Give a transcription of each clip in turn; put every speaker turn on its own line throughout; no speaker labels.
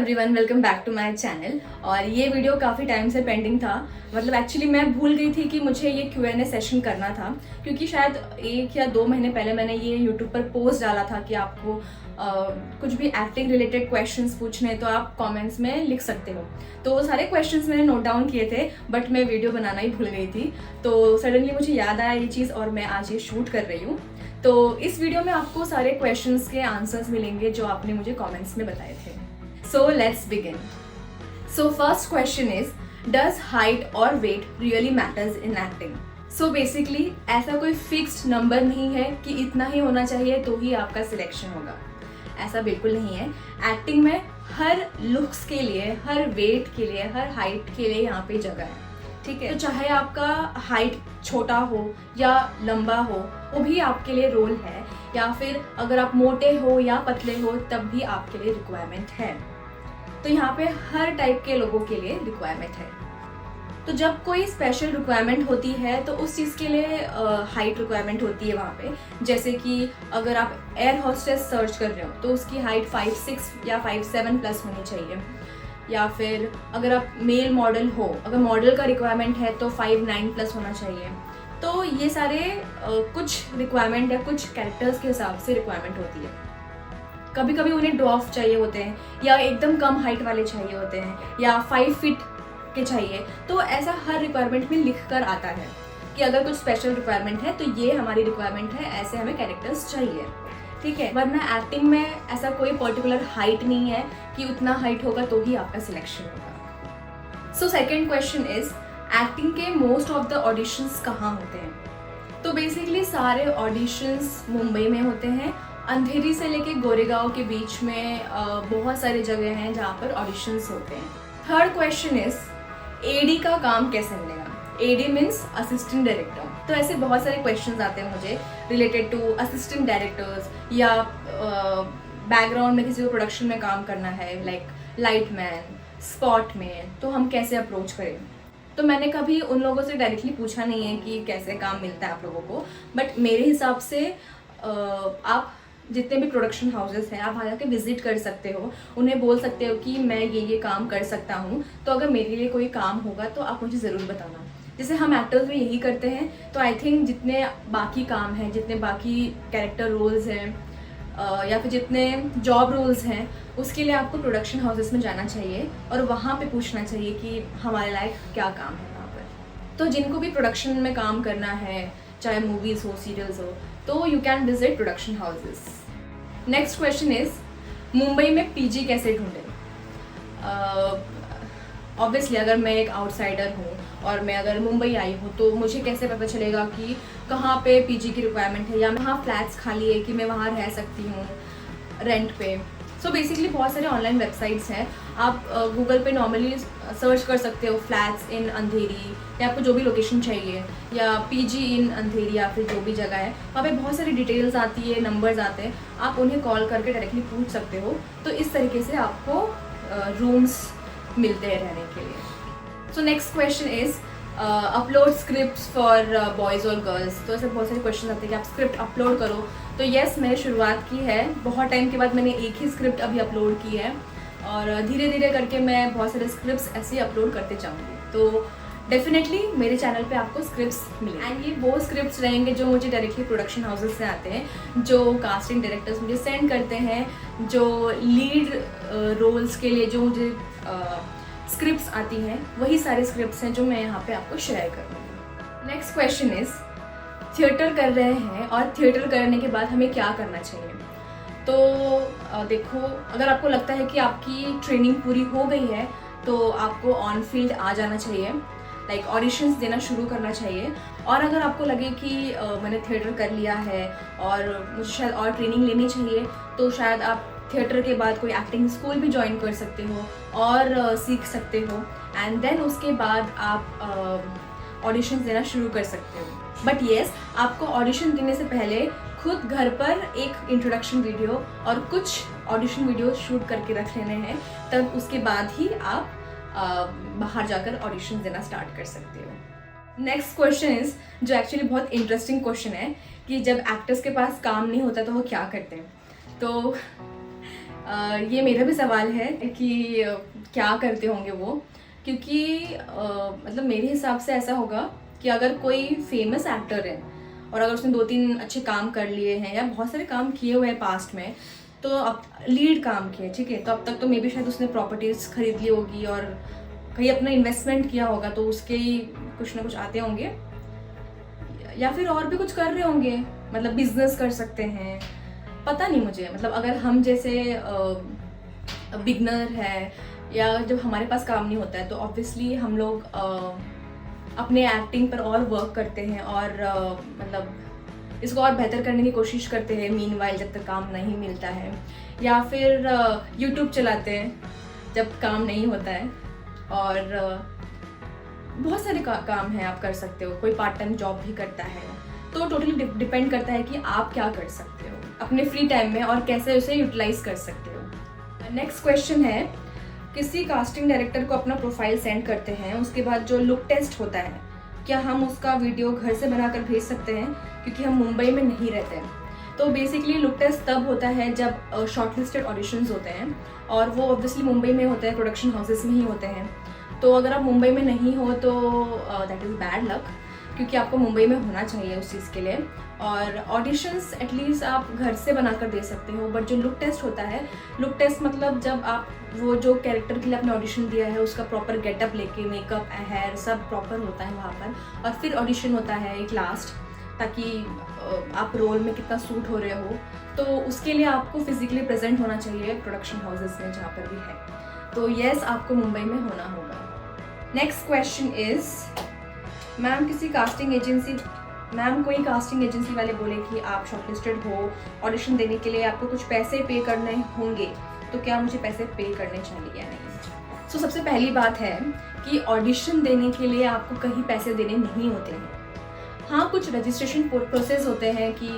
Everyone, welcome back to my channel. और ये video काफ़ी टाइम से पेंडिंग था। मतलब एक्चुअली मैं भूल गई थी कि मुझे ये Q&A सेशन करना था, क्योंकि शायद 1 या 2 महीने पहले मैंने ये यूट्यूब पर पोस्ट डाला था कि आपको कुछ भी एक्टिंग रिलेटेड क्वेश्चंस पूछने तो आप कमेंट्स में लिख सकते हो। तो वो सारे क्वेश्चंस मैंने नोट डाउन किए थे, बट मैं वीडियो बनाना ही भूल गई थी। तो सडनली मुझे याद आया ये चीज़ और मैं आज ये शूट कर रही हूँ। तो इस वीडियो में आपको सारे क्वेश्चंस के आंसर्स मिलेंगे जो आपने मुझे कमेंट्स में बताए थे। So let's begin. So first question is, does height or weight really matters in acting? So basically ऐसा कोई फिक्स्ड नंबर नहीं है कि इतना ही होना चाहिए तो ही आपका सिलेक्शन होगा। ऐसा बिल्कुल नहीं है। एक्टिंग में हर लुक्स के लिए, हर वेट के लिए, हर हाइट के लिए यहाँ पे जगह है, ठीक है। तो चाहे आपका हाइट छोटा हो या लंबा हो, वो भी आपके लिए रोल है। या फिर अगर आप मोटे हो या पतले हो तब भी आपके लिए रिक्वायरमेंट है। तो यहाँ पे हर टाइप के लोगों के लिए रिक्वायरमेंट है। तो जब कोई स्पेशल रिक्वायरमेंट होती है तो उस चीज़ के लिए हाइट रिक्वायरमेंट होती है वहाँ पे। जैसे कि अगर आप एयर होस्टेस सर्च कर रहे हो तो उसकी हाइट 5'6" या 5'7" प्लस होनी चाहिए। या फिर अगर आप मेल मॉडल हो, अगर मॉडल का रिक्वायरमेंट है तो 5'9" प्लस होना चाहिए। तो ये सारे कुछ रिक्वायरमेंट या कुछ कैरेक्टर्स के हिसाब से रिक्वायरमेंट होती है। कभी कभी उन्हें ड्वार्फ चाहिए होते हैं, या एकदम कम हाइट वाले चाहिए होते हैं, या 5 फीट के चाहिए। तो ऐसा हर रिक्वायरमेंट में लिख कर आता है कि अगर कुछ स्पेशल रिक्वायरमेंट है तो ये हमारी रिक्वायरमेंट है, ऐसे हमें कैरेक्टर्स चाहिए, ठीक है। वरना एक्टिंग में ऐसा कोई पर्टिकुलर हाइट नहीं है कि उतना हाइट होगा तो ही आपका सिलेक्शन होगा। So second question is, acting के मोस्ट ऑफ द ऑडिशंस कहाँ होते हैं? तो बेसिकली सारे ऑडिशंस मुंबई में होते हैं। अंधेरी से लेके गोरेगांव के बीच में बहुत सारे जगह हैं जहाँ पर ऑडिशंस होते हैं। थर्ड क्वेश्चन इज, एडी का काम कैसे मिलेगा? AD means assistant director. तो ऐसे बहुत सारे क्वेश्चंस आते हैं मुझे रिलेटेड टू असिस्टेंट डायरेक्टर्स, या बैकग्राउंड में किसी को प्रोडक्शन में काम करना है, लाइक लाइट मैन, स्पॉट में, तो हम कैसे अप्रोच करें? तो मैंने कभी उन लोगों से डायरेक्टली पूछा नहीं है कि कैसे काम मिलता है आप लोगों को, बट मेरे हिसाब से आप जितने भी प्रोडक्शन हाउसेस हैं आप वहाँ जाके विजिट कर सकते हो, उन्हें बोल सकते हो कि मैं ये काम कर सकता हूँ, तो अगर मेरे लिए कोई काम होगा तो आप मुझे ज़रूर बताना। जैसे हम एक्टर्स भी यही करते हैं। तो आई थिंक जितने बाकी काम हैं, जितने बाकी कैरेक्टर रोल्स हैं या फिर जितने जॉब रोल्स हैं, उसके लिए आपको प्रोडक्शन हाउसेस में जाना चाहिए और वहाँ पे पूछना चाहिए कि हमारे लायक क्या काम है वहाँ पर। तो जिनको भी प्रोडक्शन में काम करना है, चाहे मूवीज़ हो, सीरियल्स हो, तो you can visit production houses. Next question is, Mumbai में पीजी कैसे ढूंढें? ऑब्वियसली अगर मैं एक आउटसाइडर हूँ और मैं अगर मुंबई आई हूँ तो मुझे कैसे पता चलेगा कि कहाँ पे पीजी की रिक्वायरमेंट है, या वहाँ फ्लैट्स खाली है कि मैं वहाँ रह सकती हूँ रेंट पे। सो बेसिकली बहुत सारे ऑनलाइन वेबसाइट्स हैं। आप गूगल पे नॉर्मली सर्च कर सकते हो फ्लैट्स इन अंधेरी, या आपको जो भी लोकेशन चाहिए, या पीजी इन अंधेरी, या फिर जो भी जगह है वहाँ पे बहुत सारी डिटेल्स आती है, नंबर्स आते हैं, आप उन्हें कॉल करके डायरेक्टली पूछ सकते हो। तो इस तरीके से आपको रूम्स मिलते हैं रहने के लिए। So next question is, upload scripts for boys और गर्ल्स। तो ऐसे बहुत सारे क्वेश्चन आते हैं कि आप स्क्रिप्ट अपलोड करो। तो येस, मैंने शुरुआत की है। बहुत टाइम के बाद मैंने एक ही स्क्रिप्ट अभी अपलोड की है, और धीरे धीरे करके मैं बहुत सारे स्क्रिप्ट्स ऐसे ही अपलोड करते जाऊँगी। तो डेफिनेटली मेरे चैनल पे आपको स्क्रिप्ट्स मिलेंगे, एंड ये वो स्क्रिप्ट्स रहेंगे जो मुझे डायरेक्टली प्रोडक्शन हाउसेस से आते हैं, जो कास्टिंग डायरेक्टर्स मुझे सेंड करते हैं, जो लीड रोल्स के लिए जो मुझे स्क्रिप्ट्स आती हैं, वही सारे स्क्रिप्ट्स हैं जो मैं यहाँ पे आपको शेयर करूँगी। नेक्स्ट क्वेश्चन इज, थिएटर कर रहे हैं और थिएटर करने के बाद हमें क्या करना चाहिए? तो देखो, अगर आपको लगता है कि आपकी ट्रेनिंग पूरी हो गई है तो आपको ऑन फील्ड आ जाना चाहिए, लाइक ऑडिशंस देना शुरू करना चाहिए। और अगर आपको लगे कि मैंने थिएटर कर लिया है और मुझे शायद और ट्रेनिंग लेनी चाहिए, तो शायद आप थिएटर के बाद कोई एक्टिंग स्कूल भी ज्वाइन कर सकते हो और सीख सकते हो, एंड देन उसके बाद आप ऑडिशंस देना शुरू कर सकते हो। बट येस, आपको ऑडिशन देने से पहले खुद घर पर एक इंट्रोडक्शन वीडियो और कुछ ऑडिशन वीडियो शूट करके रख लेने हैं, तब उसके बाद ही आप बाहर जाकर ऑडिशन देना स्टार्ट कर सकते हो। नेक्स्ट क्वेश्चन इज, जो एक्चुअली बहुत इंटरेस्टिंग क्वेश्चन है, कि जब एक्टर्स के पास काम नहीं होता तो वो क्या करते हैं? तो ये मेरा भी सवाल है कि क्या करते होंगे वो, क्योंकि मतलब मेरे हिसाब से ऐसा होगा कि अगर कोई फेमस एक्टर है और अगर उसने 2-3 अच्छे काम कर लिए हैं या बहुत सारे काम किए हुए हैं पास्ट में, तो अब लीड काम किए, ठीक है, तो अब तक तो मे बी शायद उसने प्रॉपर्टीज़ खरीद ली होगी और कहीं अपना इन्वेस्टमेंट किया होगा, तो उसके ही कुछ ना कुछ आते होंगे, या फिर और भी कुछ कर रहे होंगे, मतलब बिजनेस कर सकते हैं, पता नहीं मुझे। मतलब अगर हम जैसे बिगनर है या जब हमारे पास काम नहीं होता है तो ऑब्वियसली हम लोग अपने एक्टिंग पर और वर्क करते हैं और मतलब इसको और बेहतर करने की कोशिश करते हैं मीनवाइल जब तक काम नहीं मिलता है, या फिर यूट्यूब चलाते हैं जब काम नहीं होता है, और बहुत सारे काम हैं आप कर सकते हो, कोई पार्ट टाइम जॉब भी करता है, तो टोटली डिपेंड करता है कि आप क्या कर सकते हो अपने फ्री टाइम में और कैसे उसे यूटिलाइज कर सकते हो। नेक्स्ट क्वेश्चन है, किसी कास्टिंग डायरेक्टर को अपना प्रोफाइल सेंड करते हैं, उसके बाद जो लुक टेस्ट होता है, क्या हम उसका वीडियो घर से बनाकर भेज सकते हैं, क्योंकि हम मुंबई में नहीं रहते हैं। तो बेसिकली लुक टेस्ट तब होता है जब शॉर्टलिस्टेड ऑडिशंस होते हैं, और वो ऑब्वियसली मुंबई में होते हैं, प्रोडक्शन हाउसेस में ही होते हैं। तो अगर आप मुंबई में नहीं हो तो दैट इज़ बैड लक, क्योंकि आपको मुंबई में होना चाहिए उस चीज़ के लिए। और ऑडिशंस एटलीस्ट आप घर से बनाकर दे सकते हो, बट जो लुक टेस्ट होता है, लुक टेस्ट मतलब जब आप वो जो कैरेक्टर के लिए आपने ऑडिशन दिया है उसका प्रॉपर गेटअप लेके, मेकअप, हेयर सब प्रॉपर होता है वहाँ पर, और फिर ऑडिशन होता है एक लास्ट, ताकि आप रोल में कितना सूट हो रहे हो, तो उसके लिए आपको फिजिकली प्रेजेंट होना चाहिए प्रोडक्शन हाउसेस में जहाँ पर भी है। तो येस, आपको मुंबई में होना होगा। नेक्स्ट क्वेश्चन इज, मैम कोई कास्टिंग एजेंसी वाले बोले कि आप शॉर्टलिस्टेड हो, ऑडिशन देने के लिए आपको कुछ पैसे पे करने होंगे, तो क्या मुझे पैसे पे करने चाहिए या नहीं? सो सबसे पहली बात है कि ऑडिशन देने के लिए आपको कहीं पैसे देने नहीं होते हैं। हाँ, कुछ रजिस्ट्रेशन प्रोसेस होते हैं कि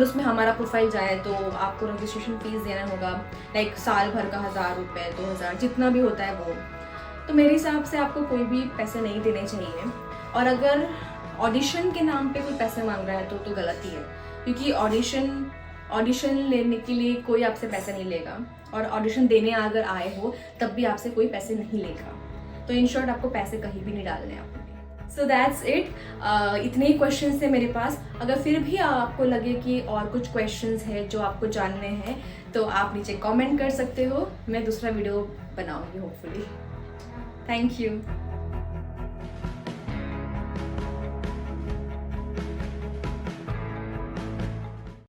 उसमें हमारा प्रोफाइल जाए तो आपको रजिस्ट्रेशन फीस देना होगा, लाइक साल भर का 1000 रुपये, 2000, जितना भी होता है वो। तो मेरे हिसाब से आपको कोई भी पैसे नहीं देने चाहिए, और अगर ऑडिशन के नाम पे कोई पैसे मांग रहा है तो गलती है, क्योंकि ऑडिशन लेने के लिए कोई आपसे पैसे नहीं लेगा, और ऑडिशन देने अगर आए हो तब भी आपसे कोई पैसे नहीं लेगा। तो इन शॉर्ट आपको पैसे कहीं भी नहीं डालने आपको। सो दैट्स इट, इतने ही क्वेश्चंस थे मेरे पास। अगर फिर भी आपको लगे कि और कुछ क्वेश्चंस है जो आपको जानने हैं तो आप नीचे कमेंट कर सकते हो, मैं दूसरा वीडियो बनाऊंगी होपफुली। Thank you.